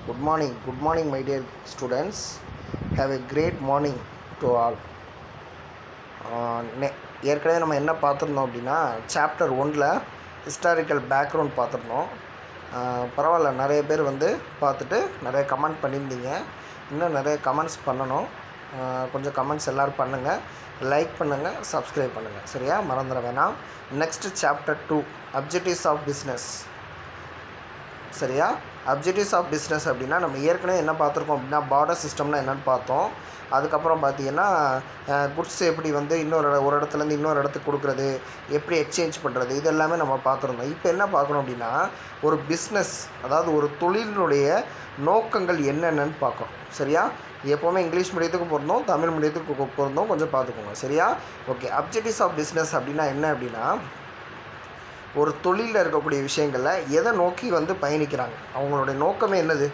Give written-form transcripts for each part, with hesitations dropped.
Good morning, my dear students. Have a great morning to all. ஏற்கனவே நம்ம என்ன பார்த்துருந்தோம் அப்படின்னா சாப்டர் 1ல் ஹிஸ்டாரிக்கல் பேக்ரவுண்ட் பார்த்துருந்தோம். பரவாயில்ல, நிறைய பேர் வந்து பார்த்துட்டு நிறைய கமெண்ட் பண்ணியிருந்தீங்க. இன்னும் நிறைய கமெண்ட்ஸ் பண்ணணும். கொஞ்சம் கமெண்ட்ஸ் எல்லோரும் பண்ணுங்கள், லைக் பண்ணுங்கள், சப்ஸ்கிரைப் பண்ணுங்கள். சரியா, மறந்துட வேணாம். Next chapter 2 objectives of business. சரியா, அப்ஜெக்டிவ்ஸ் ஆஃப் பிஸ்னஸ் அப்படின்னா நம்ம ஏற்கனவே என்ன பார்த்துருக்கோம் அப்படின்னா பார்டர் சிஸ்டம்னா என்னென்னு பார்த்தோம். அதுக்கப்புறம் பார்த்தீங்கன்னா குட்ஸ் எப்படி வந்து ஒரு இடத்துலேருந்து இன்னொரு இடத்துக்கு கொடுக்குறது, எப்படி எக்ஸ்சேஞ்ச் பண்ணுறது, இது எல்லாமே நம்ம பார்த்துருந்தோம். இப்போ என்ன பார்க்கணும் அப்படின்னா ஒரு பிஸ்னஸ், அதாவது ஒரு தொழிலினுடைய நோக்கங்கள் என்னென்னு பார்க்கணும். சரியா, எப்போவுமே இங்கிலீஷ் மீடியத்துக்கு பொருந்தோம், தமிழ் மீடியத்துக்கு பொருந்தோம், கொஞ்சம் பார்த்துக்கோங்க. சரியா, ஓகே. அப்ஜெக்டிவ்ஸ் ஆஃப் பிஸ்னஸ் அப்படின்னா என்ன அப்படின்னா ஒரு தொழிலில் இருக்கக்கூடிய விஷயங்களில் எதை நோக்கி வந்து பயணிக்கிறாங்க, அவங்களுடைய நோக்கமே என்னது,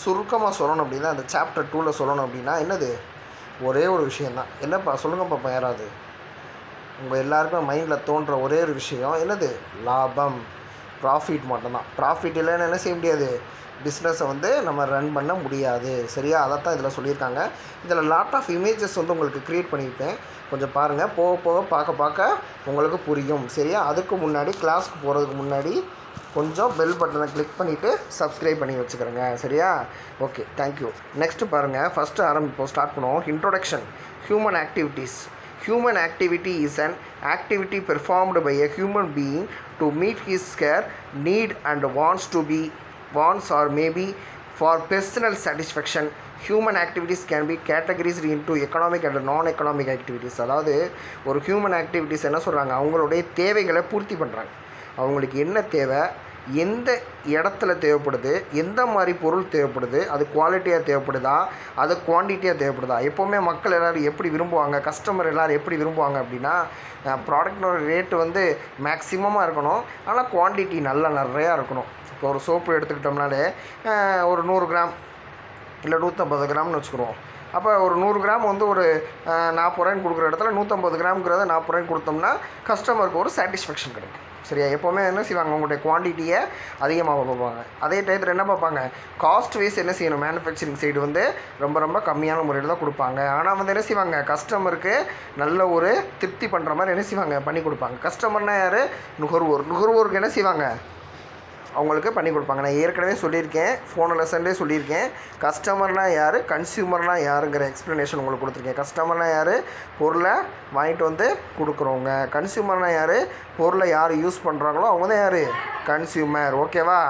சுருக்கமாக சொல்லணும் அப்படின்னா அந்த சாப்டர் 2ல் சொல்லணும் அப்படின்னா என்னது, ஒரே ஒரு விஷயந்தான். என்னப்பா சொல்லுங்க பாப்பா, யாராவது உங்கள் எல்லாருக்கும் மைண்டில் தோன்ற ஒரே ஒரு விஷயம் என்னது, லாபம், ப்ராஃபிட் மட்டும்தான். ப்ராஃபிட் இல்லைன்னு என்ன செய்ய முடியாது, பிஸ்னஸை வந்து நம்ம ரன் பண்ண முடியாது. சரியா, அதைத்தான் இதில் சொல்லியிருக்காங்க. இதில் லாட் ஆஃப் இமேஜஸ் வந்து உங்களுக்கு க்ரியேட் பண்ணியிருப்பேன், கொஞ்சம் பாருங்கள். போக போக பார்க்க உங்களுக்கு புரியும். சரியா, அதுக்கு முன்னாடி கிளாஸ்க்கு போகிறதுக்கு முன்னாடி கொஞ்சம் பெல் பட்டனை கிளிக் பண்ணிவிட்டு சப்ஸ்கிரைப் பண்ணி வச்சுக்கிறேங்க. சரியா, ஓகே, தேங்க்யூ. நெக்ஸ்ட்டு பாருங்கள், ஃபஸ்ட்டு ஆரம்பிப்போம், ஸ்டார்ட் பண்ணுவோம். Introduction. Human activities. Human activity is an activity performed by a human being to meet his care, need and wants or maybe for personal satisfaction. Human activities can be categorized into economic and non-economic activities. அதாவது ஒரு human activities என்ன சொல்கிறாங்க, அவங்களுடைய தேவைகளை பூர்த்தி பண்ணுறாங்க. அவங்களுக்கு என்ன தேவை, எந்த இடத்துல தேவைப்படுது, எந்த மாதிரி பொருள் தேவைப்படுது, அது குவாலிட்டியாக தேவைப்படுதா, அது குவான்டிட்டியாக தேவைப்படுதா. எப்போவுமே மக்கள் எல்லோரும் எப்படி விரும்புவாங்க, கஸ்டமர் எல்லோரும் எப்படி விரும்புவாங்க அப்படின்னா ப்ராடக்டோட ரேட்டு வந்து மேக்ஸிமமாக இருக்கணும், ஆனால் குவான்டிட்டி நிறையா இருக்கணும். இப்போ ஒரு சோப்பு எடுத்துக்கிட்டோம்னாலே ஒரு 100 கிராம் இல்லை 150 கிராம்னு வச்சுக்கிறோம். அப்போ ஒரு 100 கிராம் வந்து ஒரு 40 ரூபாய்ன்னு கொடுக்குற இடத்துல 150 கிராம்ங்கிறத 40 ரூபாய்ன்னு கொடுத்தோம்னா கஸ்டமருக்கு ஒரு சாட்டிஸ்ஃபேக்ஷன் கிடைக்கும். சரியா, எப்போவுமே என்ன செய்வாங்க, உங்களுடைய குவான்டிட்டியை அதிகமாக பார்ப்பாங்க. அதே டயத்தில் என்ன பார்ப்பாங்க, காஸ்ட் வைஸ் என்ன செய்யணும், மேனுஃபேக்சரிங் சைடு வந்து ரொம்ப கம்மியான முறையில் தான் கொடுப்பாங்க. ஆனால் வந்து என்ன செய்வாங்க, கஸ்டமருக்கு நல்ல ஒரு திருப்தி பண்ணுற மாதிரி என்ன செய்வாங்க, பண்ணி கொடுப்பாங்க. கஸ்டமர்னால் யார், நுகர்வோருக்கு என்ன செய்வாங்க, அவங்களுக்கு பண்ணி கொடுப்பாங்க. நான் ஏற்கனவே சொல்லியிருக்கேன், ஃபோன் லெசன்லேயே சொல்லியிருக்கேன். கஸ்டமர்னால் யார், கன்சியூமர்னால் யாருங்கிற எக்ஸ்ப்ளனேஷன் உங்களுக்கு கொடுத்துருக்கேன். கஸ்டமர்னால் யார், பொருளை வாங்கிட்டு வந்து கொடுக்குறவங்க. கன்சியூமர்னால் யார், பொருளை யார் யூஸ் பண்ணுறாங்களோ அவங்க தான் யார், கன்சியூமர். ஓகேவா,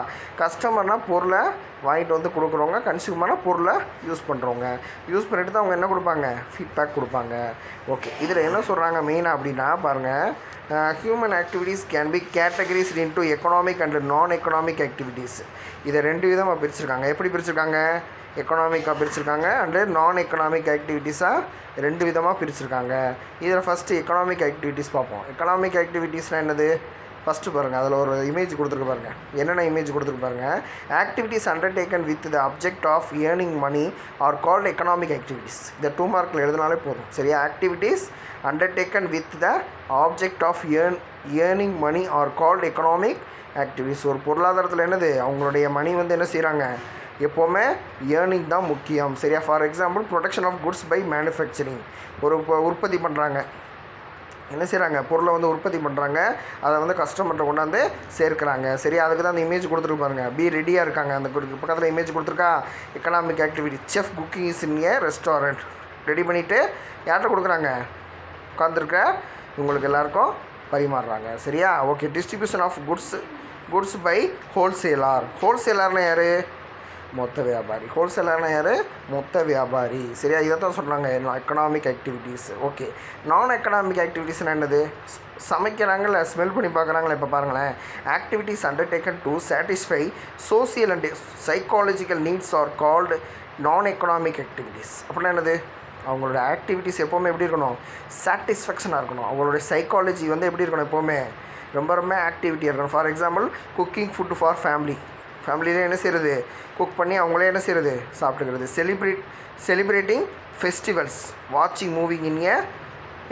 கஸ்டமர்னால் பொருளை வாங்கிட்டு வந்து கொடுக்குறவங்க, கன்சியூமர்னால் பொருளை யூஸ் பண்ணுறவங்க. யூஸ் பண்ணிவிட்டு தான் அவங்க என்ன கொடுப்பாங்க, ஃபீட்பேக் கொடுப்பாங்க. ஓகே, இதில் என்ன சொல்கிறாங்க மெயினாக அப்படின்னா பாருங்கள், human activities can be categorised into economic and நான் எக்கனாமிக் ஆக்டிவிட்டீஸ். இதை 2 விதமாக பிரிச்சுருக்காங்க. எப்படி பிரிச்சுருக்காங்க, எக்கனாமிக்காக பிரிச்சுருக்காங்க அண்டு நான் எக்கனாமிக் ஆக்டிவிட்டீஸாக 2 விதமாக பிரிச்சுருக்காங்க. இதில் ஃபஸ்ட்டு எக்கனாமிக் ஆக்டிவிட்டீஸ் பார்ப்போம். எக்கனாமிக் ஆக்டிவிட்டீஸ்னால் என்னது, ஃபஸ்ட்டு பாருங்கள், அதில் ஒரு இமேஜ் கொடுத்துருக்கு பாருங்கள். என்னென்ன இமேஜ் கொடுத்துருக்கு பாருங்கள். Activities undertaken with the object of earning money are called economic activities. இந்த 2 மார்க்கில் எழுதினாலே போதும். சரியா, activities undertaken with the object of earning money are called economic activities. ஒரு பொருளாதாரத்தில் என்னது, அவங்களுடைய மணி வந்து என்ன செய்கிறாங்க, எப்போவுமே ஏர்னிங் தான் முக்கியம். சரியா, for example production of goods by manufacturing. ஒரு உற்பத்தி பண்ணுறாங்க, என்ன செய்கிறாங்க, பொருளை வந்து உற்பத்தி பண்ணுறாங்க, அதை வந்து கஸ்டமர்கிட்ட கொண்டாந்து சேர்க்குறாங்க. சரியா, அதுக்கு தான் அந்த இமேஜ் கொடுத்துருக்கு பாருங்கள். பி ரெடியாக இருக்காங்க. அந்த பக்கத்தில் இமேஜ் கொடுத்துருக்கா, economic activity. Chef cooking is in a restaurant. Ready பண்ணிவிட்டு யார்கிட்ட கொடுக்குறாங்க, உட்காந்துருக்க இவங்களுக்கு எல்லாருக்கும் பரிமாறுறாங்க. சரியா, okay. Distribution of goods by wholesaler. ஹோல்சேலர்னால் யார், மொத்த வியாபாரி. ஹோல்சேலர்னால் யார், மொத்த வியாபாரி. சரியா, இதை தான் சொல்கிறாங்க எக்கனாமிக் ஆக்டிவிட்டீஸ். ஓகே, நான் எக்கனாமிக் ஆக்டிவிட்டீஸ்னால் என்னது, சமைக்கிறாங்கள, ஸ்மெல் பண்ணி பார்க்குறாங்களே. இப்போ பாருங்களேன், activities undertaking to satisfy social and psychological needs are called நான் எக்கனாமிக் ஆக்டிவிட்டீஸ். அப்படின்னா என்னது, அவங்களோட ஆக்டிவிட்டீஸ் எப்போவுமே எப்படி இருக்கணும், சாட்டிஸ்ஃபேக்ஷனாக இருக்கணும். அவங்களுடைய சைக்காலஜி வந்து எப்படி இருக்கணும், எப்போவுமே ரொம்ப ஆக்டிவிட்டியாக இருக்கணும். For example cooking food for ஃபேமிலியிலே என்ன செய்கிறது, குக் பண்ணி அவங்களே என்ன செய்கிறது, சாப்பிட்டுக்கிறது. செலிப்ரேட்டிங் ஃபெஸ்டிவல்ஸ், வாட்சிங் மூவிங் இன் ஏ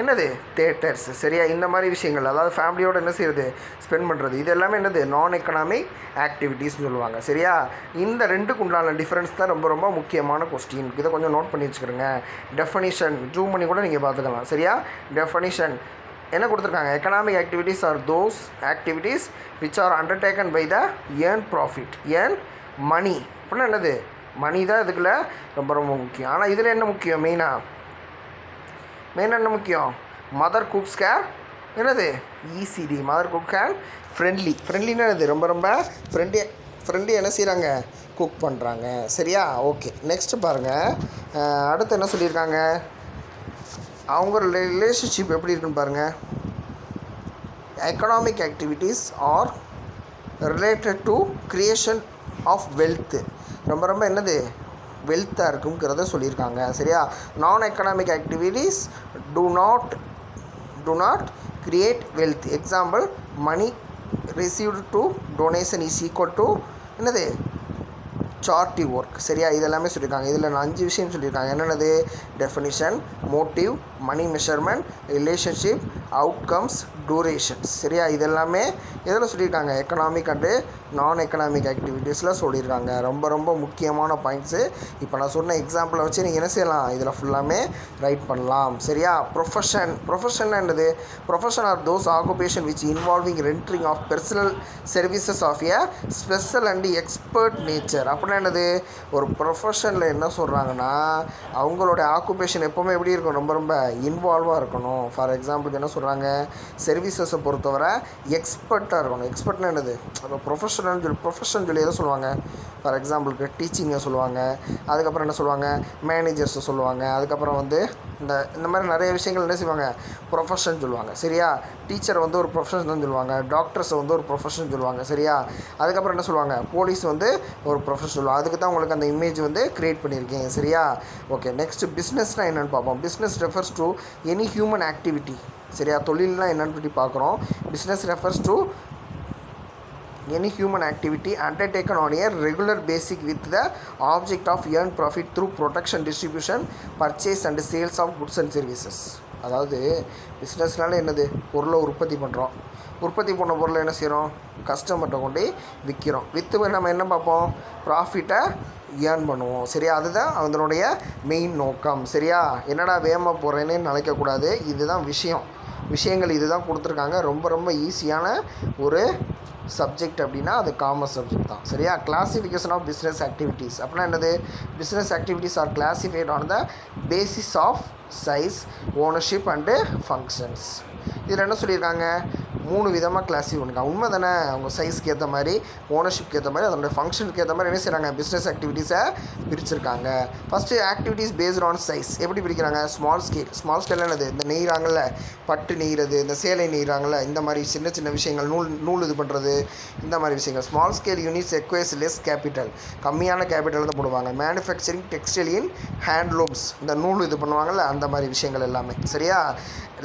என்னது தேட்டர்ஸ். சரியா, இந்த மாதிரி விஷயங்கள், அதாவது ஃபேமிலியோடு என்ன செய்கிறது, ஸ்பெண்ட் பண்ணுறது, இது எல்லாமே என்னது நான் எக்கனாமிக் ஆக்டிவிட்டீஸ்னு சொல்லுவாங்க. சரியா, இந்த ரெண்டுக்கு உண்டான டிஃப்ரென்ஸ் தான் ரொம்ப ரொம்ப முக்கியமான கொஸ்டின். இதை கொஞ்சம் நோட் பண்ணி வச்சுக்கிறேங்க. டெஃபனிஷன் ஜூம் பண்ணி கூட நீங்கள் பார்த்துக்கலாம். சரியா, டெஃபனிஷன் என்ன கொடுத்துருக்காங்க, economic activities are those activities which are undertaken by the earn profit, earn money. அப்படின்னா என்னது, மணி தான் இதுக்குள்ள ரொம்ப ரொம்ப முக்கியம். ஆனால் இதில் என்ன முக்கியம், மெயினாக என்ன முக்கியம், மதர் குக்ஸ் கேர் என்னது இசிடி, மதர் குக் கேர் ஃப்ரெண்ட்லின்னு என்னது ரொம்ப ரொம்ப ஃப்ரெண்ட்லி என்ன செய்கிறாங்க, குக் பண்ணுறாங்க. சரியா, ஓகே. நெக்ஸ்ட்டு பாருங்கள், அடுத்து என்ன சொல்லியிருக்காங்க, அவங்க ரிலேஷன்ஷிப் எப்படி இருக்குன்னு பாருங்கள். Economic activities are related to creation of wealth, ரொம்ப ரொம்ப என்னது வெல்த்தாக இருக்குங்கிறத சொல்லியிருக்காங்க. சரியா, நான் economic activities do not create wealth. Example, money received to donation is equal to என்னது சார்ட்டி ஒர்க். சரியா, இதெல்லாமே சொல்லியிருக்காங்க. இதில் நான் 5 விஷயம் சொல்லியிருக்காங்க. என்னென்னது, டெஃபினிஷன், மோட்டிவ், மணி மெஷர்மெண்ட், ரிலேஷன்ஷிப், அவுட்கம்ஸ், டூரேஷன்ஸ். சரியா, இதெல்லாமே இதில் சொல்லியிருக்காங்க. எக்கனாமிக் அண்டு நான் எக்கனாமிக் ஆக்டிவிட்டீஸில் சொல்லியிருக்காங்க. ரொம்ப ரொம்ப முக்கியமான பாயிண்ட்ஸு. இப்போ நான் சொன்ன எக்ஸாம்பிளை வச்சு நீங்கள் என்ன செய்யலாம், இதில் ஃபுல்லாமே ரைட் பண்ணலாம். சரியா, ப்ரொஃபஷன் என்னது, profession are those occupation which involving rendering of personal services of a special and expert nature. அப்படின்னா என்னது, ஒரு ப்ரொஃபஷனில் என்ன சொல்கிறாங்கன்னா, அவங்களோட ஆக்குபேஷன் எப்போவுமே எப்படி இருக்கும், ரொம்ப ரொம்ப இன்வால்வாக இருக்கணும். ஃபார் எக்ஸாம்பிளுக்கு என்ன சொல்கிறாங்க, சர்வீசஸை பொறுத்தவரை எக்ஸ்பர்ட்டாக இருக்கணும். எக்ஸ்பர்ட்னா என்னது, அப்போ ப்ரொஃபஷன் சொல்லி எதை சொல்லுவாங்க, ஃபார் எக்ஸாம்பிளுக்கு டீச்சிங்கை சொல்லுவாங்க, அதுக்கப்புறம் என்ன சொல்லுவாங்க, மேனேஜர்ஸை சொல்லுவாங்க, அதுக்கப்புறம் வந்து இந்த மாதிரி நிறைய விஷயங்கள் என்ன செய்வாங்க, ப்ரொஃபஷன் சொல்லுவாங்க. சரியா, டீச்சரை வந்து ஒரு ப்ரொஃபஷன் தான் சொல்லுவாங்க, டாக்டர்ஸை வந்து ஒரு ப்ரொஃபஷன் சொல்லுவாங்க. சரியா, அதுக்கப்புறம் என்ன சொல்லுவாங்க, போலீஸ் வந்து ஒரு ப்ரொஃபஷன் சொல்லுவாங்க. அதுக்கு தான் உங்களுக்கு அந்த இமேஜ் வந்து க்ரியேட் பண்ணியிருக்கீங்க. சரியா, ஓகே. நெக்ஸ்ட்டு பிஸ்னஸ்னால் என்னென்னு பார்ப்போம். Business refers to any human activity. சரியா, தொழில்னால் என்னென்னு பற்றி பார்க்குறோம். Business refers to any human activity undertaken on a regular basis with the object of earn profit through production, distribution, purchase and sales of goods and services. அதாவது பிஸ்னஸ்னால என்னது, பொருளை உற்பத்தி பண்ணுறோம், உற்பத்தி பண்ண பொருளை என்ன செய்கிறோம், கஸ்டமர்கிட்ட கொண்டு விற்கிறோம், விற்று நம்ம என்ன பார்ப்போம், ப்ராஃபிட்டை ஏர்ன் பண்ணுவோம். சரியா, அதுதான் அதனுடைய மெயின் நோக்கம். சரியா, என்னடா வேகமாக போகிறேன்னு நினைக்கக்கூடாது. இதுதான் விஷயங்கள் இதுதான் கொடுத்துருக்காங்க. ரொம்ப ரொம்ப ஈஸியான ஒரு சப்ஜெக்ட் அப்படின்னா அது காமர்ஸ் சப்ஜெக்ட் தான். சரியா, கிளாசிஃபிகேஷன் ஆஃப் பிஸ்னஸ் ஆக்டிவிட்டீஸ் அப்படின்னா என்னது, business activities are classified on the basis of size, ownership and functions. இதில் என்ன சொல்லியிருக்காங்க, 3 விதமாக கிளாஸிஃபை பண்ணியிருக்காங்க. உண்மை தானே, அவங்க சைஸ்க்கு ஏற்ற மாதிரி, ஓனர்ஷிப்க்கு ஏற்ற மாதிரி, அதனுடைய ஃபங்க்ஷனுக்கு ஏற்ற மாதிரி என்ன செய்கிறாங்க, பிஸ்னஸ் ஆக்டிவிட்டீஸை பிரிச்சிருக்காங்க. First activities based on size எப்படி பிரிக்கிறாங்க, ஸ்மால் ஸ்கேல் என்னது, இந்த நெய்கிறாங்கல்ல, பட்டு நெய்கிறது, இந்த சேலை நெய்கிறாங்கல்ல, இந்த மாதிரி சின்ன சின்ன விஷயங்கள், நூல் இது பண்ணுறது, இந்த மாதிரி விஷயங்கள். Small scale units requires less capital, கம்மியான கேபிட்டல் தான் போடுவாங்க. மேனுஃபேக்சரிங் டெக்ஸ்டைல் இன் ஹேண்ட்லூம்ஸ், இந்த நூல் இது பண்ணுவாங்கள்ல, அந்த மாதிரி விஷயங்கள் எல்லாமே. சரியா,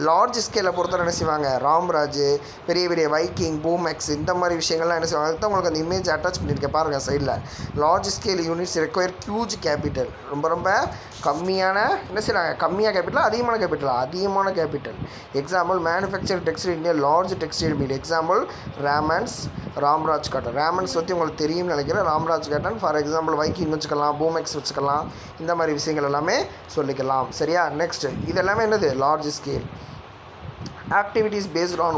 லார்ஜ் ஸ்கேலை பொறுத்தவரை என்ன செய்வாங்க, ராம்ராஜ், பெரிய பெரிய வைக்கிங், பூமெக்ஸ், இந்த மாதிரி விஷயங்கள்லாம் என்ன செய்வாங்க. அதுதான் உங்களுக்கு அந்த இமேஜ் அட்டாச் பண்ணியிருக்கேன் பாருங்கள் சைடில். Large scale units require huge capital, ரொம்ப ரொம்ப கம்மியான என்ன செய்கிறாங்க, கம்மியாக கேபிட்டல், அதிகமான capital. Example, manufacturing textile India large textile meal. Example, Ramraj cotton. Raman's பற்றி உங்களுக்கு தெரியும்னு நினைக்கிறேன். Ramraj cotton. For example, Viking வச்சுக்கலாம், பூமெக்ஸ் வச்சுக்கலாம், இந்த மாதிரி விஷயங்கள் எல்லாமே சொல்லிக்கலாம். சரியா, நெக்ஸ்ட் இது எல்லாமே என்னது, large scale. Activities based on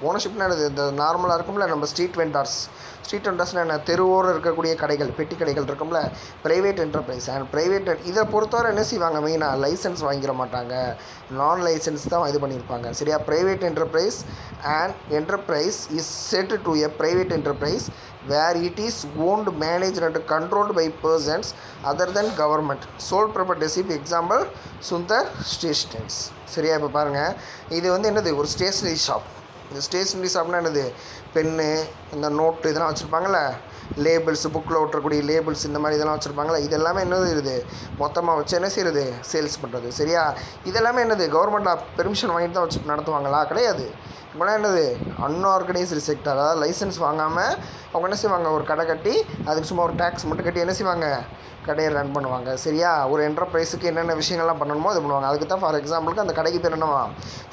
ஓனர்ஷிப்னா என்னது, இந்த நார்மலாக இருக்கும்ல நம்ம ஸ்ட்ரீட் வெண்டர்ஸ்னால் என்ன, தெருவோடு இருக்கக்கூடிய கடைகள், பெட்டி கடைகள் இருக்கும்ல, ப்ரைவேட் என்டர்பிரைஸ். அண்ட் ப்ரைவேட் இதை பொறுத்தவரை என்ன செய்வாங்க, மெயினாக லைசன்ஸ் வாங்கிட மாட்டாங்க, நான் லைசன்ஸ் தான் இது பண்ணியிருப்பாங்க. சரியா, private enterprise and enterprise is set to a private enterprise where it is owned, managed and controlled by persons other than government. Sole proprietorship. Example, Sundar Stationeries. சரியா, இப்போ பாருங்கள், இது வந்து என்னது, ஒரு ஸ்டேஷ்னரி ஷாப். இந்த ஸ்டேஷ்னரிஸ் அப்படின்னா என்னது, பென்னு, இந்த நோட்டு இதெல்லாம் வச்சுருப்பாங்கள்ல, லேபிள்ஸ், புக்கில் ஒட்டக்கூடிய லேபிள்ஸ், இந்த மாதிரி இதெல்லாம் வச்சுருப்பாங்களா, இது எல்லாமே என்னது இருக்குது, மொத்தமாக வச்சு என்ன செய்யுது, சேல்ஸ் பண்ணுறது. சரியா, இதெல்லாமே என்னது கவர்மெண்ட் பெர்மிஷன் வாங்கிட்டு தான் வச்சு நடத்துவாங்களா, கிடையாது. இப்போலாம் என்னது அன்ஆர்கனைஸ்டு செக்டர், அதாவது லைசன்ஸ் வாங்காமல் அவங்க என்ன செய்வாங்க, ஒரு கடை கட்டி அதுக்கு சும்மா ஒரு டேக்ஸ் மட்டும் கட்டி என்ன செய்வாங்க, கடையை ரன் பண்ணுவாங்க. சரியா, ஒரு என்டர்பிரைஸுக்கு என்னென்ன விஷயங்கள்லாம் பண்ணணுமோ அது பண்ணுவாங்க. அதுக்கு தான் ஃபார் எக்ஸாம்பிளுக்கு அந்த கடைக்கு பேர் என்னவா,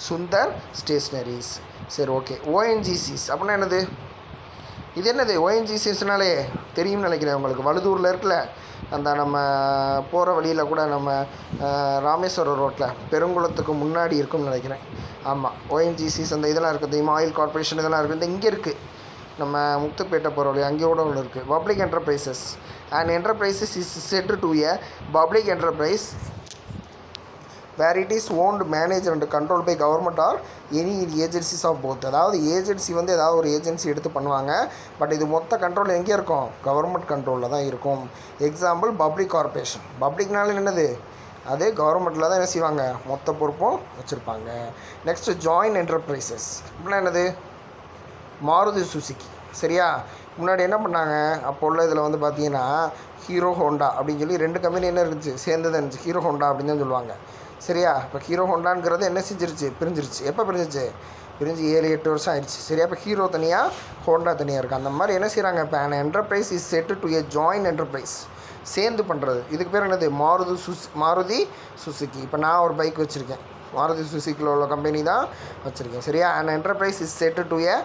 சுந்தர் ஸ்டேஷ்னரிஸ். சரி, ஓகே. ஓஎன்ஜிசிஸ் அப்படின்னா என்னது, இது என்னது ஓஎன்ஜிசிஸ்னாலே தெரியும்னு நினைக்கிறேன் உங்களுக்கு. வழுதூரில் இருக்குல்ல, அந்த நம்ம போகிற வழியில் கூட நம்ம ராமேஸ்வரம் ரோட்டில் பெருங்குளத்துக்கு முன்னாடி இருக்கும்னு நினைக்கிறேன். ஆமாம், ஓஎன்ஜிசிஸ் அந்த இதெல்லாம் இருக்குது தெரியுமா, ஆயில் கார்பரேஷன் இதெல்லாம் இருக்குது. இந்த இங்கே இருக்குது, நம்ம முத்துப்பேட்டை போகிற வழி அங்கே கூட ஒன்று இருக்குது. Public enterprises. And enterprises is set to a public enterprise where it is owned, manage and control by government or any agencies of both. அதாவது ஏஜென்சி வந்து ஏதாவது ஒரு ஏஜென்சி எடுத்து பண்ணுவாங்க, பட் இது மொத்த கண்ட்ரோல் எங்கே இருக்கும், கவர்மெண்ட் கண்ட்ரோலில் தான் இருக்கும். Example public corporation. பப்ளிக்னால என்னது, அது கவர்மெண்ட்டில் தான் என்ன செய்வாங்க, மொத்த பொறுப்பும் வச்சுருப்பாங்க. நெக்ஸ்ட்டு ஜாயின்ட் என்டர்பிரைசஸ் அப்படின்னா என்னது, மாருதி சுசுக்கி. சரியா, முன்னாடி என்ன பண்ணாங்க, அப்போ உள்ள இதில் வந்து பார்த்தீங்கன்னா ஹீரோ ஹோண்டா அப்படின்னு சொல்லி 2 கம்பெனி என்ன இருந்துச்சு, சேர்ந்து தான் இருந்துச்சு, ஹீரோ ஹோண்டா அப்படின்னு தான் சொல்லுவாங்க. சரியா, இப்போ ஹீரோ ஹோண்டாங்கிறது என்ன செஞ்சிருச்சு, பிரிஞ்சிருச்சு. எப்போ பிரிஞ்சிச்சு, பிரிஞ்சு 7-8 வருஷம் ஆயிடுச்சு. சரியா, இப்போ ஹீரோ தனியாக, ஹோண்டா தனியாக இருக்குது. அந்த மாதிரி என்ன செய்கிறாங்க, இப்போ an enterprise is set to a joint enterprise, சேர்ந்து பண்ணுறது. இதுக்கு பேர் என்னது, மாருதி சுசுக்கி. இப்போ நான் ஒரு பைக் வச்சுருக்கேன், மாருதி சுசுக்கியில் உள்ள கம்பெனி தான் வச்சுருக்கேன். சரியா, an enterprise is set to a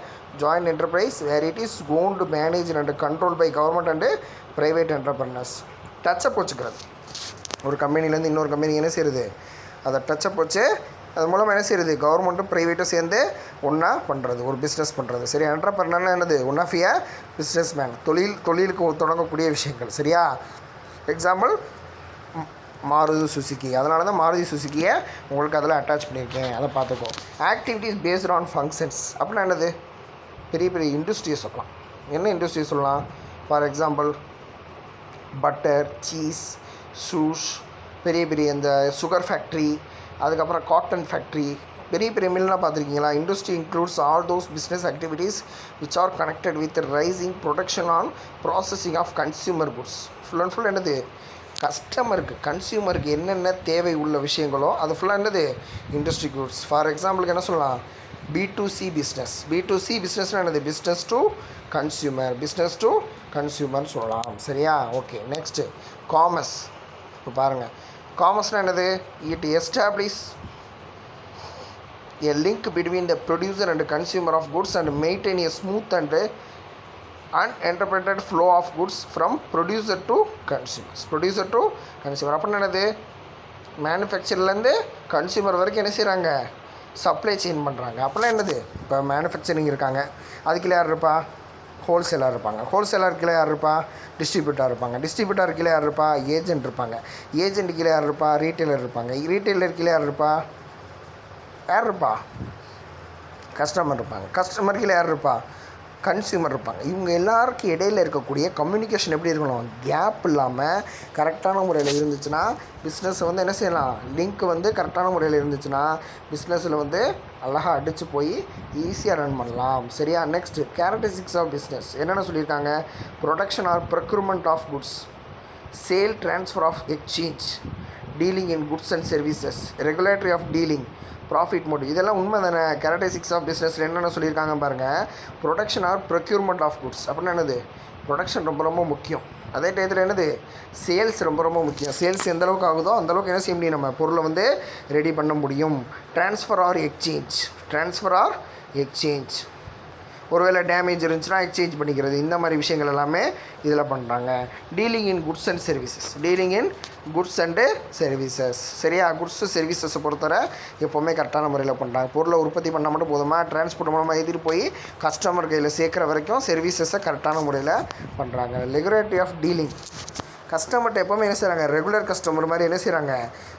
joint enterprise where it is owned, managed and controlled by government and private entrepreneurs. Touch-up வச்சுக்கிறது, ஒரு கம்பெனிலேருந்து இன்னொரு கம்பெனி என்ன செய்யுது, அதை டச்சப் வச்சு அது மூலமாக என்ன செய்யுது, கவர்மெண்ட்டும் ப்ரைவேட்டும் சேர்ந்து ஒன்றா பண்ணுறது, ஒரு பிஸ்னஸ் பண்ணுறது. சரியா, என்டர்பிரனர்னா என்னது, one of a businessman, தொழிலுக்கு தொடங்கக்கூடிய விஷயங்கள். சரியா, எக்ஸாம்பிள் மாருதி சுசுக்கி. அதனால தான் மாருதி சுசுக்கியை உங்களுக்கு அதில் அட்டாச் பண்ணியிருக்கேன், அதை பார்த்துக்கோ. ஆக்டிவிட்டீஸ் பேஸ்ட் ஆன் ஃபங்க்ஷன்ஸ் அப்படின்னா என்னது, பெரிய பெரிய இண்டஸ்ட்ரியை சொல்லலாம். என்ன இண்டஸ்ட்ரி சொல்லலாம், for example butter, cheese, shoes, பெரிய பெரிய இந்த சுகர் ஃபேக்ட்ரி, அதுக்கப்புறம் காட்டன் ஃபேக்ட்ரி, பெரிய பெரிய மில்லாம் பார்த்துருக்கீங்களா. Industry includes all those business activities which are connected with raising production on processing of consumer goods. Full and full என்னது, கன்சியூமருக்கு என்னென்ன தேவை உள்ள விஷயங்களோ அது ஃபுல்லாக என்னது, இண்டஸ்ட்ரி குட்ஸ். ஃபார் எக்ஸாம்பிளுக்கு என்ன சொல்லலாம், B2C பிஸ்னஸ். B2C பிஸ்னஸ்னால் என்னது, பிஸ்னஸ் டு கன்சியூமர்னு சொல்லலாம். சரியா, ஓகே. Next commerce. இப்போ பாருங்கள், காமர்ஸ்னால் என்னது, it establish a link between the producer and consumer of goods and maintain a smooth and uninterrupted flow of goods from producer to consumer. அப்படின்னா என்னது, மேனுஃபேக்சர்லேருந்து consumer வரைக்கும் என்ன செய்கிறாங்க, சப்ளை செயின் பண்ணுறாங்க. அப்படின்னா என்னது, இப்போ மேனுஃபேக்சரிங் இருக்காங்க, அதுக்குள்ளே யார் இருப்பா, ஹோல்சேலர் இருப்பாங்க, ஹோல்சேலர் கீழே யார் இருப்பா, டிஸ்ட்ரிபியூட்டர் இருப்பாங்க, டிஸ்ட்ரிபியூட்டர் கீழே யார் இருப்பா, ஏஜென்ட் இருப்பாங்க, ஏஜென்ட் கீழே யார் இருப்பா, ரீட்டைலர் இருப்பாங்க, ரீட்டைலர் கீழே யார் இருப்பா, கஸ்டமர் இருப்பாங்க, கஸ்டமர் கீழே யார் இருப்பா, கன்சியூமர் இருப்பாங்க. இவங்க எல்லாருக்கும் இடையில் இருக்கக்கூடிய கம்யூனிகேஷன் எப்படி இருக்கணும், கேப் இல்லாமல் கரெக்டான முறையில் இருந்துச்சுன்னா பிஸ்னஸை வந்து என்ன செய்யலாம், லிங்க் வந்து கரெக்டான முறையில் இருந்துச்சுன்னா பிஸ்னஸில் வந்து அழகாக அடித்து போய் ஈஸியாக ரன் பண்ணலாம். சரியா, நெக்ஸ்ட்டு கேரக்டரிஸ்டிக்ஸ் ஆஃப் பிஸ்னஸ் என்னென்ன சொல்லியிருக்காங்க, production or procurement of goods, sale transfer of exchange, dealing in goods and services, regulatory of dealing, profit motive. இதெல்லாம் உண்மை தானே. கேரக்டரிஸ்டிக்ஸ் ஆஃப் பிஸ்னஸில் என்னென்ன சொல்லியிருக்காங்க பாருங்கள், production or procurement of goods அப்படின்னா என்னது, ப்ரொடக்ஷன் ரொம்ப ரொம்ப முக்கியம். அதே டயத்தில் என்னது, சேல்ஸ் ரொம்ப ரொம்ப முக்கியம். சேல்ஸ் எந்த அளவுக்கு ஆகுதோ அந்தளவுக்கு என்ன செய்ய முடியும், நம்ம பொருளை வந்து ரெடி பண்ண முடியும். ட்ரான்ஸ்ஃபர் ஆர் எக்ஸ்சேஞ்ச், ஒருவேளை டேமேஜ் இருந்துச்சுன்னா எக்ஸ்சேஞ்ச் பண்ணிக்கிறது, இந்த மாதிரி விஷயங்கள் எல்லாமே இதில் பண்ணுறாங்க. Dealing in goods and services. சரியா, குட்ஸ் சர்வீசஸை பொறுத்தவரை எப்போவுமே கரெக்டான முறையில் பண்ணுறாங்க. பொருளை உற்பத்தி பண்ணால் மட்டும் போதுமா, டிரான்ஸ்போர்ட் மூலமாக ஏற்றிட்டு போய் கஸ்டமர் கையில் சேர்க்குற வரைக்கும் சர்வீசஸை கரெக்டான முறையில் பண்ணுறாங்க. ரெகுலேட்டரி ஆஃப் டீலிங், கஸ்டமர்கிட்ட எப்போவுமே என்ன செய்கிறாங்க, ரெகுலர் கஸ்டமர் மாதிரி என்ன செய்கிறாங்க,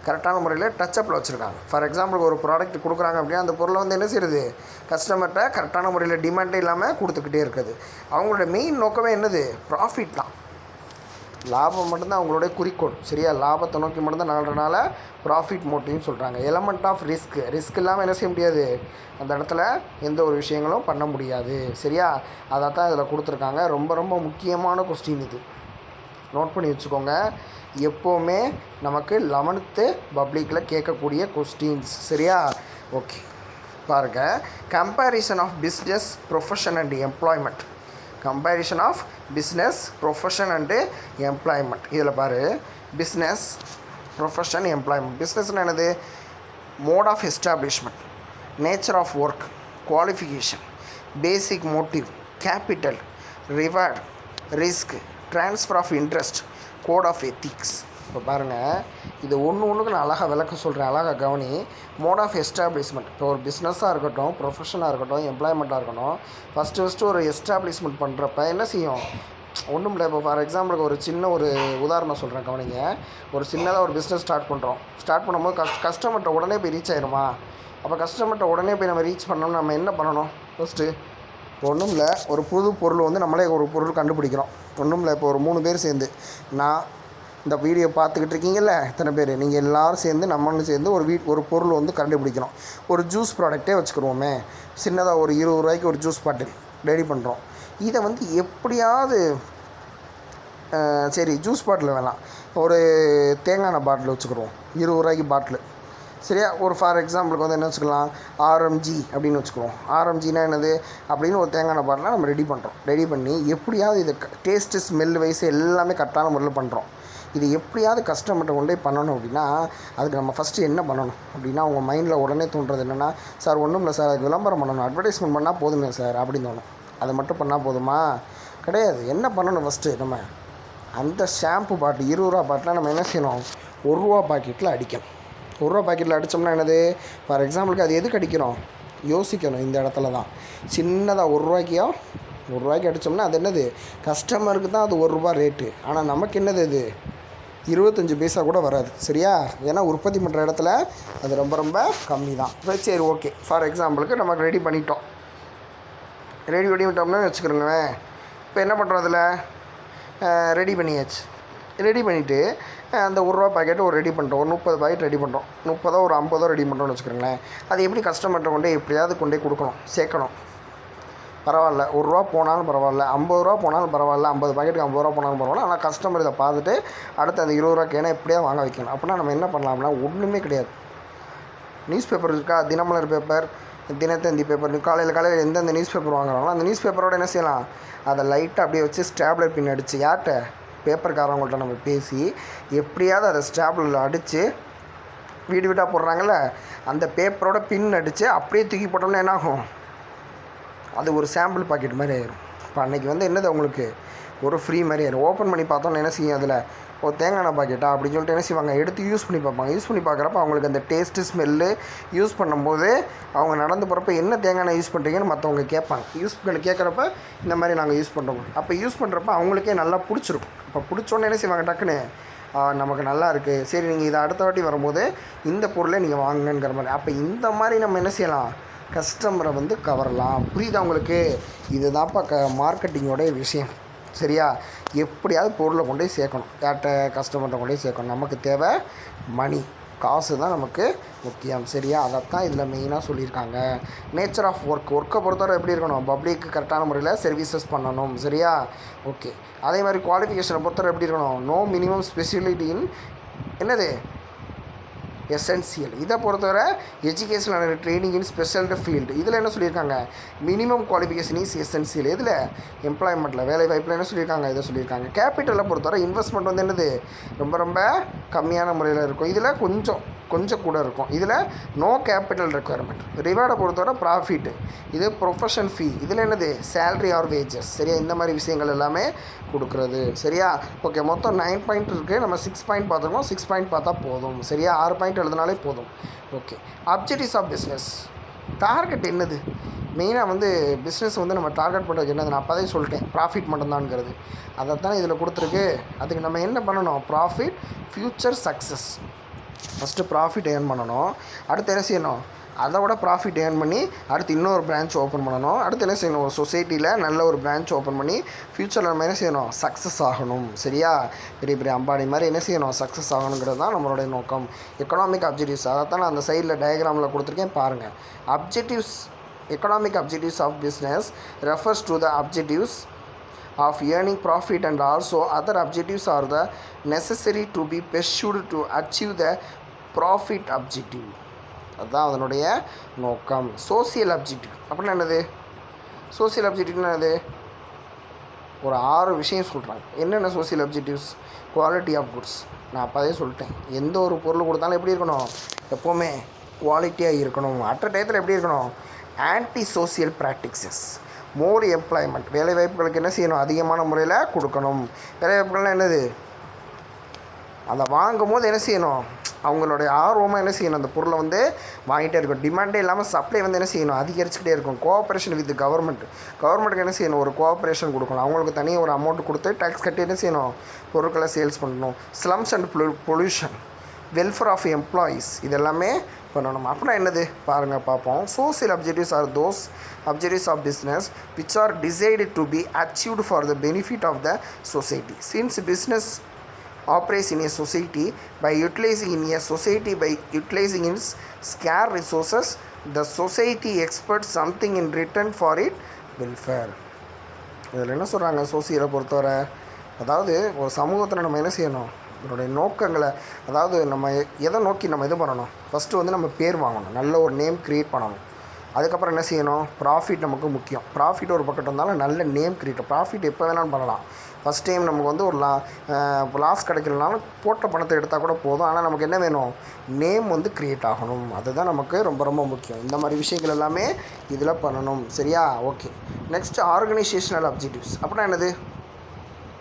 கரெக்டான முறையில் டச்சப்பில் வச்சுருக்காங்க. ஃபார் எக்ஸாம்பிளுக்கு ஒரு ப்ராடக்ட் கொடுக்குறாங்க அப்படின்னா அந்த பொருளை வந்து என்ன செய்யுது, கஸ்டமர்கிட்ட கரெக்டான முறையில் டிமாண்டே இல்லாமல் கொடுத்துக்கிட்டே இருக்குது. அவங்களோட மெயின் நோக்கமே என்னது, ப்ராஃபிட் தான். லாபம் மட்டும்தான் அவங்களுடைய குறிக்கோள். சரியா, லாபத்தை நோக்கி மட்டும்தான் நகர்றதுனால ப்ராஃபிட் மோட்டிவ்னு சொல்கிறாங்க. எலமெண்ட் ஆஃப் ரிஸ்க் இல்லாமல் என்ன செய்ய முடியாது, அந்த இடத்துல எந்த ஒரு விஷயங்களும் பண்ண முடியாது. சரியா, அதை தான் இதில் கொடுத்துருக்காங்க. ரொம்ப ரொம்ப முக்கியமான கொஸ்டின் இது, நோட் பண்ணி வச்சுக்கோங்க. எப்போவுமே நமக்கு 11th பப்ளிக்கில் கேட்கக்கூடிய கொஸ்டின்ஸ். சரியா, ஓகே. பாருங்கள், comparison of business profession and employment. Comparison of business profession and employment. இதில் பாரு, பிஸ்னஸ் ப்ரொஃபஷன் எம்ப்ளாய்மெண்ட். பிஸ்னஸ்னால் என்னது, mode of establishment, nature of work, qualification, basic motive, capital, reward, risk, transfer of interest, code of ethics. இப்போ பாருங்கள், இது ஒன்றுக்கு நான் அழகாக விளக்க சொல்கிறேன், அழகாக கவனி. Mode of establishment. இப்போ ஒரு பிஸ்னஸாக இருக்கட்டும், ப்ரொஃபஷனாக இருக்கட்டும், எம்ப்ளாய்மெண்ட்டாக இருக்கட்டும், ஃபஸ்ட்டு ஒரு எஸ்டாப்ளிஷ்மெண்ட் பண்ணுறப்ப என்ன செய்யும், ஒன்றும் இல்லை. இப்போ ஃபார் எக்ஸாம்பிளுக்கு ஒரு சின்ன ஒரு உதாரணம் சொல்கிறேன், கவனிங்க. ஒரு சின்னதாக ஒரு பிஸ்னஸ் ஸ்டார்ட் பண்ணும்போது கஸ்டமர்கிட்ட உடனே போய் ரீச் ஆயிருமா? அப்போ கஸ்டமர்கிட்ட உடனே போய் நம்ம ரீச் பண்ணோம்னா நம்ம என்ன பண்ணணும்? ஃபஸ்ட்டு ஒன்றும் இல்லை, ஒரு புது பொருள் வந்து நம்மளே ஒரு பொருள் கண்டுபிடிக்கிறோம். ஒன்றும் இல்லை, இப்போ ஒரு 3 பேர் சேர்ந்து, நான் இந்த வீடியோ பார்த்துக்கிட்டு இருக்கீங்கல்ல, இத்தனை பேர், நீங்கள் எல்லோரும் சேர்ந்து நம்மளும் சேர்ந்து ஒரு பொருள் வந்து கண்டுபிடிக்கிறோம். ஒரு ஜூஸ் ப்ராடக்டே வச்சுக்கிடுவோமே, சின்னதாக ஒரு 20 ரூபாய்க்கு ஒரு ஜூஸ் பாட்டில் ரெடி பண்ணுறோம். இதை வந்து எப்படியாவது சரி ஜூஸ் பாட்டில் வேணாம், ஒரு தேங்காய் எண்ணெய் பாட்டில் வச்சுக்கிடுவோம், 20 ரூபாய்க்கு பாட்டில். சரியா, ஒரு ஃபார் எக்ஸாம்பிளுக்கு வந்து என்ன வச்சுக்கலாம், ஆர்எம்ஜி அப்படின்னு வச்சுக்குவோம். ஆர்எம்ஜினா என்னது அப்படின்னு ஒரு தேங்காய் எண்ணெய் பாட்டிலாம் நம்ம ரெடி பண்ணுறோம். ரெடி பண்ணி எப்படியாவது இது டேஸ்ட்டு, ஸ்மெல் வைஸ் எல்லாமே கரெக்டான முறையில் பண்ணுறோம். இது எப்படியாவது கஸ்டமர்கிட்ட கொண்டு போய் பண்ணணும் அப்படின்னா அதுக்கு நம்ம ஃபஸ்ட்டு என்ன பண்ணணும் அப்படின்னா, அவங்க மைண்டில் உடனே தோன்றது என்னென்னா, சார் ஒன்றும் இல்லை சார், அதுக்கு விளம்பரம் பண்ணணும், அட்வர்டைஸ்மெண்ட் பண்ணால் போதுமே சார் அப்படின்னு தோணும். அதை மட்டும் பண்ணால் போதுமா? கிடையாது. என்ன பண்ணணும், ஃபஸ்ட்டு நம்ம அந்த ஷாம்பு பாட்டில் 20 ரூபா பாட்டில் நம்ம என்ன செய்யணும், 1 ரூபா பாக்கெட்டில் அடிக்கணும். 1 ரூபா பாக்கெட்டில் அடித்தோம்னா என்னது, ஃபார் எக்ஸாம்பிளுக்கு அது எதுக்கு அடிக்கிறோம் யோசிக்கணும். இந்த இடத்துல தான் சின்னதாக 1 ரூபாய்க்கு அடித்தோம்னா அது என்னது, கஸ்டமருக்கு தான் அது 1 ரூபா ரேட்டு. ஆனால் நமக்கு என்னது, அது 25 பைசா கூட வராது. சரியா, ஏன்னா உற்பத்தி பண்ணுற இடத்துல அது ரொம்ப ரொம்ப கம்மி தான். இப்போ சரி, ஓகே, ஃபார் எக்ஸாம்பிளுக்கு நம்ம ரெடி பண்ணிட்டோம். ரெடி பண்ணிட்டோம்னா வச்சுக்கிறோங்களேன். இப்போ என்ன பண்ணுறோம், அதில் ரெடி பண்ணியாச்சு. ரெடி பண்ணிவிட்டு அந்த 1 ரூபா பாக்கெட்டு ரெடி பண்ணுறோம், ஒரு 30 பாக்கெட் ரெடி பண்ணுறோம், 30 ஒரு 50 ரெடி பண்ணுறோம்னு வச்சுக்கிறோங்களேன். அது எப்படி கஸ்டமர்கிட்ட எப்படியாவது கொண்டு கொடுக்கணும், சேர்க்கணும். பரவாயில்ல, 1 ரூபா போனாலும் பரவாயில்ல, 50 ரூபா போனாலும் பரவாயில்ல, 50 பாக்கெட்டுக்கு 50 ரூபா போனாலும் பரவாயில்ல. ஆனால் கஸ்டமர் இதை பார்த்துட்டு அடுத்து அந்த 20 ரூபாய்க்கு ஏன்னா எப்படியாவது வாங்க வைக்கணும். அப்படின்னா நம்ம என்ன பண்ணலாம்னா, ஒன்றுமே கிடையாது. நியூஸ் பேப்பர் இருக்கா, தினமலர் பேப்பர், தினத்தந்தி பேப்பர், காலையில் எந்தெந்த நியூஸ் பேப்பர் வாங்குறாங்களோ அந்த நியூஸ் பேப்பரோட என்ன செய்யலாம், அதை லைட்டாக அப்படியே வச்சு ஸ்டாப்லர் பின் அடித்து, யார்கிட்ட, பேப்பர்காரவங்கள்ட்ட நம்ம பேசி எப்படியாவது அதை ஸ்டாப்லரில் அடித்து வீடாக போடுறாங்கள்ல, அந்த பேப்பரோட பின் அடித்து அப்படியே தூக்கி போட்டோம்னா என்னாகும், அது ஒரு சாம்பிள் பாக்கெட் மாதிரி ஆயிரும். இப்போ அன்றைக்கி வந்து என்னது, உங்களுக்கு ஒரு ஃப்ரீ மாதிரி ஆயிரும். ஓப்பன் பண்ணி பார்த்தோன்னா என்ன செய்யும், அதில் ஒரு தேங்காய் எண்ணெய் பாக்கெட்டா அப்படின்னு சொல்லிட்டு என்ன செய்வாங்க, எடுத்து யூஸ் பண்ணி பார்ப்பாங்க. யூஸ் பண்ணி பார்க்குறப்ப அவங்களுக்கு அந்த டேஸ்ட்டு, ஸ்மெல்லு யூஸ் பண்ணும்போது அவங்க நடந்து போகிறப்ப என்ன தேங்காய் எண்ணெய் யூஸ் பண்ணுறீங்கன்னு மற்றவங்க கேட்பாங்க. யூஸ் பண்ணி கேட்குறப்ப இந்த மாதிரி நாங்கள் யூஸ் பண்ணுறோம். அப்போ யூஸ் பண்ணுறப்ப அவங்களுக்கே நல்லா பிடிச்சிருக்கும். இப்போ பிடிச்சோன்னே என்ன செய்வாங்க, டக்குன்னு நமக்கு நல்லா இருக்குது, சரி நீங்கள் இதை அடுத்த வாட்டி வரும்போது இந்த பொருளை நீங்கள் வாங்குங்கிற மாதிரி. அப்போ இந்த மாதிரி நம்ம என்ன செய்யலாம், கஸ்டமரை வந்து கவரலாம். புரியுதா உங்களுக்கு? இது தான்ப்பா மார்க்கெட்டிங்கோடைய விஷயம். சரியா, எப்படியாவது பொருளை கொண்டு போய் சேர்க்கணும், யார்கிட்ட, கஸ்டமர்கிட்ட கொண்டு போய் சேர்க்கணும். நமக்கு தேவை மணி, காசு தான் நமக்கு முக்கியம். சரியா, அதைத்தான் இதில் மெயினாக சொல்லியிருக்காங்க. நேச்சர் ஆஃப் ஒர்க்கை பொறுத்தவரை எப்படி இருக்கணும், பப்ளிக்கு கரெக்டான முறையில் சர்வீசஸ் பண்ணணும். சரியா, ஓகே. அதே மாதிரி குவாலிஃபிகேஷனை பொறுத்தவரை எப்படி இருக்கணும், நோ மினிமம் ஸ்பெஷாலிட்டி இன் என்னது எசென்சியல். இதை பொறுத்தவரை education and training in special field. இதில் என்ன சொல்லியிருக்காங்க, மினிமம் குவாலிஃபிகேஷன் இஸ் எசென்சியல். இதில் எம்ப்ளாய்மெண்ட்டில், வேலை வாய்ப்பில் என்ன சொல்லியிருக்காங்க, இதை சொல்லியிருக்காங்க. கேபிட்டலை பொறுத்தவரை இன்வெஸ்ட்மெண்ட் வந்து என்னது, ரொம்ப ரொம்ப கம்மியான முறையில் இருக்கும். இதில் கொஞ்சம் கூட இருக்கும். இதில் நோ கேபிட்டல் ரெக்குயர்மெண்ட். ரிவார்டை பொறுத்தவரை ப்ராஃபிட்டு, இது ப்ரொஃபஷன் ஃபீ, இதில் என்னது சேல்ரி ஆர் வேஜஸ். சரியா, இந்த மாதிரி விஷயங்கள் எல்லாமே கொடுக்குறது. சரியா, ஓகே. மொத்தம் 9 பாயிண்ட் இருக்குது, நம்ம 6 பாயிண்ட் பார்த்துருக்கோம். 6 பாயிண்ட் பார்த்தா போதும். சரியா, 6 பாயிண்ட் எழுதினாலே போதும். Okay. Objectives of business, target என்னது, மெயினாக வந்து பிஸ்னஸ் வந்து நம்ம டார்கெட் பண்ணுறது என்னது, நான் அப்போதே சொல்லிட்டேன், ப்ராஃபிட் மட்டும்தான்ங்கிறது. அதை தான் இதில் கொடுத்துருக்கு. அதுக்கு நம்ம என்ன பண்ணணும், profit, future success. First profit earn பண்ணணும். அடுத்து என்ன செய்யணும், அதை விட ப்ராஃபிட் ஏர்ன் பண்ணி அடுத்து இன்னொரு பிரான்ச் ஓப்பன் பண்ணணும். அடுத்து என்ன செய்யணும், ஒரு சொசைட்டியில் நல்ல ஒரு பிரான்ச் ஓப்பன் பண்ணி ஃப்யூச்சரில் நம்ம என்ன செய்யணும், சக்ஸஸ் ஆகணும். சரியா, பெரிய பெரிய அம்பானி மாதிரி என்ன செய்யணும், சக்ஸஸ் ஆகணுங்கிறது தான் நம்மளுடைய நோக்கம். எக்கனாமிக் அப்ஜெக்டிவ்ஸ் அதைத்தான் நான் அந்த சைடில் டயக்ராமில் கொடுத்துருக்கேன் பாருங்கள். Objectives, economic objectives of business refers to the objectives of earning profit, and also other objectives are the necessary to be pursued to achieve the profit objective. அதுதான் அதனுடைய நோக்கம். சோசியல் அப்ஜெக்டிவ் அப்படின்னா என்னது, சோசியல் அப்ஜெக்டிவ்னா என்னது, ஒரு 6 விஷயம் சொல்கிறாங்க. என்னென்ன social objectives, quality of goods, நான் அப்போதே சொல்லிட்டேன். எந்த ஒரு பொருள் கொடுத்தாலும் எப்படி இருக்கணும், எப்போவுமே குவாலிட்டியாக இருக்கணும். அற்ற டயத்தில் எப்படி இருக்கணும், ஆன்டி சோசியல் ப்ராக்டிசஸ், மோர் எம்ப்ளாய்மெண்ட், வேலைவாய்ப்புகளுக்கு என்ன செய்யணும், அதிகமான முறையில் கொடுக்கணும். வேலைவாய்ப்புகள்லாம் என்னது, அதை வாங்கும் போது என்ன செய்யணும், அவங்களுடைய ஆர்வமாக என்ன செய்யணும், அந்த பொருளை வந்து வாங்கிட்டே இருக்கும். டிமாண்டே இல்லாமல் சப்ளை வந்து என்ன செய்யணும், அதிகரிச்சுக்கிட்டே இருக்கும். கோஆப்ரேஷன் வித் கவர்மெண்ட்டுக்கு என்ன செய்யணும், ஒரு கோஆப்ரேஷன் கொடுக்கணும். அவங்களுக்கு தனியாக ஒரு அமௌண்ட் கொடுத்து டேக்ஸ் கட்டி என்ன செய்யணும், பொருட்களை சேல்ஸ் பண்ணணும். Slums and pollution, welfare of employees, இதெல்லாமே பண்ணணும். அப்படின்னா என்னது பாருங்கள் பார்ப்போம். Social objectives are those objectives of business which are decided to be achieved for the benefit of the society. Since business operates in a society by utilizing its scarce resources, the society expects something in return for its welfare. இதில் என்ன சொல்கிறாங்க, சோசியலை பொறுத்தவரை அதாவது ஒரு சமூகத்தில் நம்ம என்ன செய்யணும், இதனுடைய நோக்கங்களை, அதாவது நம்ம எதை நோக்கி நம்ம இது பண்ணணும், ஃபஸ்ட்டு வந்து நம்ம பேர் வாங்கணும், நல்ல ஒரு நேம் க்ரியேட் பண்ணணும். அதுக்கப்புறம் என்ன செய்யணும், ப்ராஃபிட் நமக்கு முக்கியம். ப்ராஃபிட் ஒரு பக்கத்து இருந்தாலும் நல்ல நேம் க்ரியேட், ப்ராஃபிட் எப்போ வேணாலும் பண்ணலாம். ஃபஸ்ட் டைம் நமக்கு வந்து ஒரு லாஸ் கிடைக்கலனாலும் போட்ட பணத்தை எடுத்தால் கூட போதும். ஆனால் நமக்கு என்ன வேணும், நேம் வந்து க்ரியேட் ஆகணும். அதுதான் நமக்கு ரொம்ப ரொம்ப முக்கியம். இந்த மாதிரி விஷயங்கள் எல்லாமே இதில் பண்ணணும். சரியா, ஓகே. நெக்ஸ்ட் ஆர்கனைசேஷனல் அப்ஜெக்டிவ்ஸ் அப்படின்னா என்னது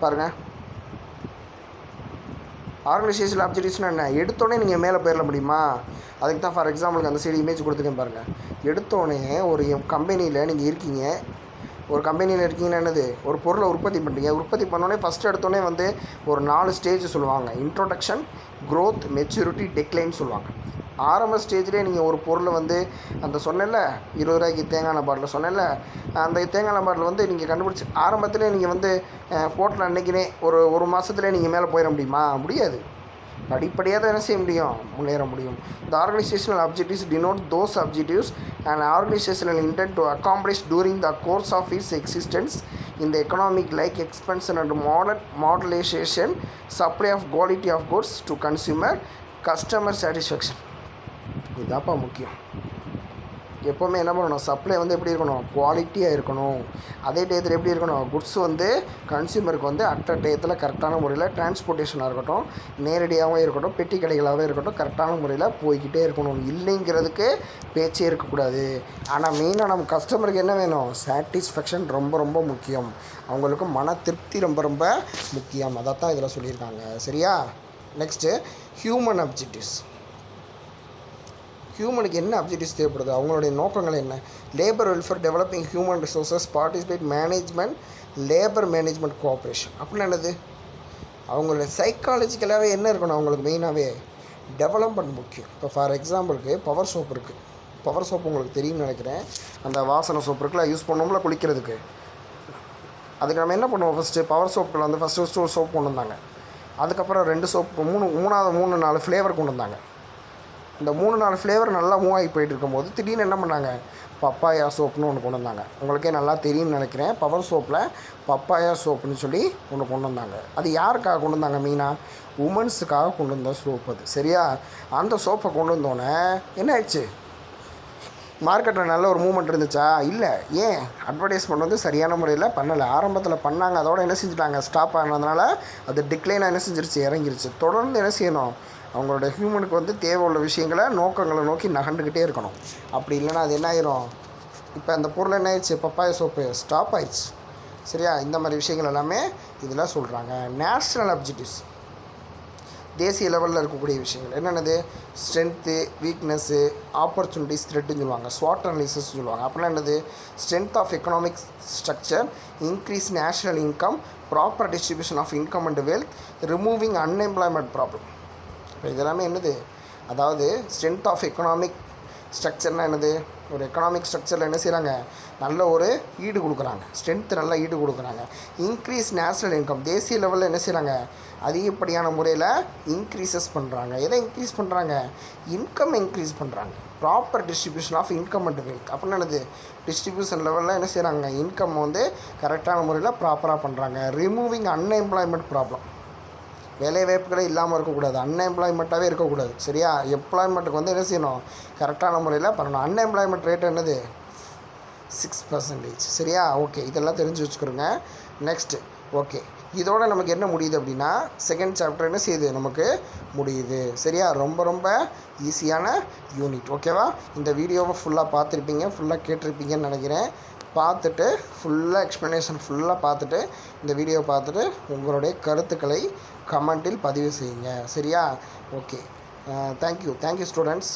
பாருங்கள். ஆர்கனைசேஷனல் அப்ஜெக்டிவ்ஸ்னால் என்ன, எடுத்தோடனே நீங்கள் மேலே போயிட முடியுமா, அதுக்கு தான் ஃபார் எக்ஸாம்பிளுக்கு அந்த சைடு இமேஜ் கொடுத்துருக்கேன் பாருங்கள். எடுத்தோடனே ஒரு கம்பெனியில் நீங்கள் இருக்கீங்க, ஒரு கம்பெனியில் இருக்கீங்கன்னா என்னது, ஒரு பொருளை உற்பத்தி பண்ணுறீங்க. உற்பத்தி பண்ணோடனே ஃபஸ்ட்டு எடுத்தோடனே வந்து ஒரு 4 ஸ்டேஜ் சொல்லுவாங்க. இன்ட்ரோடக்ஷன், க்ரோத், மெச்சூரிட்டி, டெக்லைன் சொல்லுவாங்க. ஆரம்ப ஸ்டேஜ்லேயே நீங்கள் ஒரு பொருளை வந்து அந்த சொன்னேன்ல 20 ரூபாய்க்கு தேங்காய் எண்ணெய் பாட்டில் சொன்னேன்ல, அந்த தேங்காய் எண்ணெய் பாட்டில் வந்து நீங்கள் கண்டுபிடிச்சி ஆரம்பத்திலே நீங்கள் வந்து போட்டில் அன்றைக்கினே ஒரு மாதத்துலேயே நீங்கள் மேலே போயிட முடியுமா, முடியாது. படிப்படியாக தான் என்ன செய்ய முடியும், முன்னேற முடியும். The organizational objectives denote those objectives an organizational intend to accomplish during the course of its existence in the economic, like expansion and modernization, supply of quality of goods to customer satisfaction. இதுதான்ப்பா முக்கியம். எப்போவுமே என்ன பண்ணணும், supply வந்து எப்படி இருக்கணும், குவாலிட்டியாக இருக்கணும். அதே டயத்தில் எப்படி இருக்கணும், குட்ஸ் வந்து கன்சியூமருக்கு வந்து அட்ட டயத்தில் கரெக்டான முறையில் டிரான்ஸ்போர்ட்டேஷனாக இருக்கட்டும், நேரடியாகவும் இருக்கட்டும், பெட்டி கடைகளாகவே இருக்கட்டும், கரெக்டான முறையில் போய்கிட்டே இருக்கணும். இல்லைங்கிறதுக்கு பேச்சே இருக்கக்கூடாது. ஆனால் மெயினாக நம்ம கஸ்டமருக்கு என்ன வேணும், சாட்டிஸ்ஃபேக்ஷன் ரொம்ப ரொம்ப முக்கியம். அவங்களுக்கு மன திருப்தி ரொம்ப ரொம்ப முக்கியம். அதைத்தான் இதில் சொல்லியிருக்காங்க. சரியா, நெக்ஸ்ட்டு ஹியூமன் அப்ஜெக்டிவ்ஸ். ஹியூமனுக்கு என்ன அப்ஜெக்டிவ்ஸ் தேவைப்படுது, அவங்களுடைய நோக்கங்கள் என்ன. Labour welfare, developing human resources, participate management, labour management cooperation அப்படின்னா என்னது, அவங்களுடைய சைக்காலஜிக்கலாகவே என்ன இருக்கணும், அவங்களுக்கு மெயினாகவே டெவலப்மெண்ட் முக்கியம். இப்போ ஃபார் எக்ஸாம்பிளுக்கு பவர் சோப் இருக்குது. பவர் சோப் உங்களுக்கு தெரியும்னு நினைக்கிறேன். அந்த வாசனை சோப் இருக்குல்ல, யூஸ் பண்ணோம்ல குளிக்கிறதுக்கு. அதுக்கு நம்ம என்ன பண்ணுவோம், ஃபஸ்ட்டு பவர் சோப்பில் வந்து ஃபஸ்ட்டு ஒரு சோப் கொண்டு வந்தாங்க. அதுக்கப்புறம் 2 சோப்பு, 3 ஃப்ளேவர் கொண்டு வந்தாங்க. இந்த 3-4 ஃப்ளேவர் நல்லா மூவ் ஆகி போயிட்டு இருக்கும்போது திடீர்னு என்ன பண்ணாங்க, பப்பாயா சோப்புன்னு ஒன்று கொண்டு வந்தாங்க. உங்களுக்கே நல்லா தெரியும்னு நினைக்கிறேன். பவர் சோப்பில் பப்பாயா சோப்புன்னு சொல்லி ஒன்று கொண்டு வந்தாங்க. அது யாருக்காக கொண்டு வந்தாங்க, மெயினாக உமன்ஸுக்காக கொண்டு வந்த சோப்பு அது. சரியா, அந்த சோப்பை கொண்டு வந்தோடனே என்ன ஆயிடுச்சு, மார்க்கெட்டில் நல்ல ஒரு மூவ்மெண்ட் இருந்துச்சா, இல்லை. ஏன், அட்வர்டைஸ்மெண்ட் வந்து சரியான முறையில் பண்ணலை. ஆரம்பத்தில் பண்ணாங்க, அதோடு என்ன செஞ்சுட்டாங்க, ஸ்டாப் ஆனதுனால அது டிக்ளைனாக என்ன செஞ்சிருச்சு, இறங்கிருச்சு. தொடர்ந்து என்ன செய்யணும், அவங்களோட ஹியூமனுக்கு வந்து தேவை உள்ள விஷயங்களை, நோக்கங்களை நோக்கி நகண்டுக்கிட்டே இருக்கணும். அப்படி இல்லைன்னா அது என்ன ஆயிரும், இப்போ அந்த பொருள் என்ன ஆயிடுச்சு, பப்பாயா சோப்பு ஸ்டாப் ஆயிடுச்சு. சரியா, இந்த மாதிரி விஷயங்கள் எல்லாமே இதில் சொல்கிறாங்க. நேஷ்னல் அப்ஜெக்டிவ்ஸ், தேசிய லெவலில் இருக்கக்கூடிய விஷயங்கள் என்னென்னது, ஸ்ட்ரென்த்து, வீக்னஸ்ஸு, ஆப்பர்ச்சுனிட்டிஸ், த்ரெட்டுன்னு சொல்லுவாங்க. ஸ்வாட் அனாலிசிஸ் சொல்லுவாங்க. அப்படின்னா என்னது, strength of economic structure, increase national income, proper distribution of income and wealth, removing unemployment problem. இப்போ இதெல்லாமே என்னது, அதாவது ஸ்ட்ரென்த் ஆஃப் எக்கனாமிக் ஸ்ட்ரக்சர்னால் என்னது, ஒரு எக்கனாமிக் ஸ்ட்ரக்சரில் என்ன செய்கிறாங்க, நல்ல ஒரு ஈடு கொடுக்குறாங்க, ஸ்ட்ரென்த்து நல்லா ஈடு கொடுக்குறாங்க. இன்க்ரீஸ் நேஷ்னல் இன்கம், தேசிய லெவலில் என்ன செய்கிறாங்க, அதிகப்படியான முறையில் இன்க்ரீசஸ் பண்ணுறாங்க. எதை இன்க்ரீஸ் பண்ணுறாங்க, இன்கம் இன்க்ரீஸ் பண்ணுறாங்க. Proper distribution of income and wealth அப்படின்னு என்னது, டிஸ்ட்ரிபியூஷன் லெவலில் என்ன செய்கிறாங்க, இன்கம் வந்து கரெக்டான முறையில் ப்ராப்பராக பண்ணுறாங்க. ரிமூவிங் அன்எம்ப்ளாய்மெண்ட் ப்ராப்ளம், வேலை வாய்ப்புகளே இல்லாமல் இருக்கக்கூடாது, அன்எம்ப்ளாய்மெண்ட்டாகவே இருக்கக்கூடாது. சரியா, எம்ப்ளாய்மெண்ட்டுக்கு வந்து என்ன செய்யணும், கரெக்டான முறையில் பண்ணணும். அன்எம்ப்ளாய்மெண்ட் ரேட் என்னது 6%. சரியா, ஓகே, இதெல்லாம் தெரிஞ்சு வச்சுக்கிறோங்க. நெக்ஸ்ட்டு ஓகே, இதோடு நமக்கு என்ன முடியுது அப்படின்னா செகண்ட் சாப்டர் என்ன செய்யுது நமக்கு முடியுது. சரியா, ரொம்ப ரொம்ப ஈஸியான யூனிட். ஓகேவா, இந்த வீடியோவை ஃபுல்லாக பார்த்துருப்பீங்க, ஃபுல்லாக கேட்டிருப்பீங்கன்னு நினைக்கிறேன். பார்த்துட்டு ஃபுல்லாக எக்ஸ்ப்ளனேஷன் ஃபுல்லாக பார்த்துட்டு இந்த வீடியோவை பார்த்துட்டு உங்களுடைய கருத்துக்களை கமெண்ட்டில் பதிவு செய்யுங்க. சரியா, ஓகே, தேங்க்யூ ஸ்டூடெண்ட்ஸ்.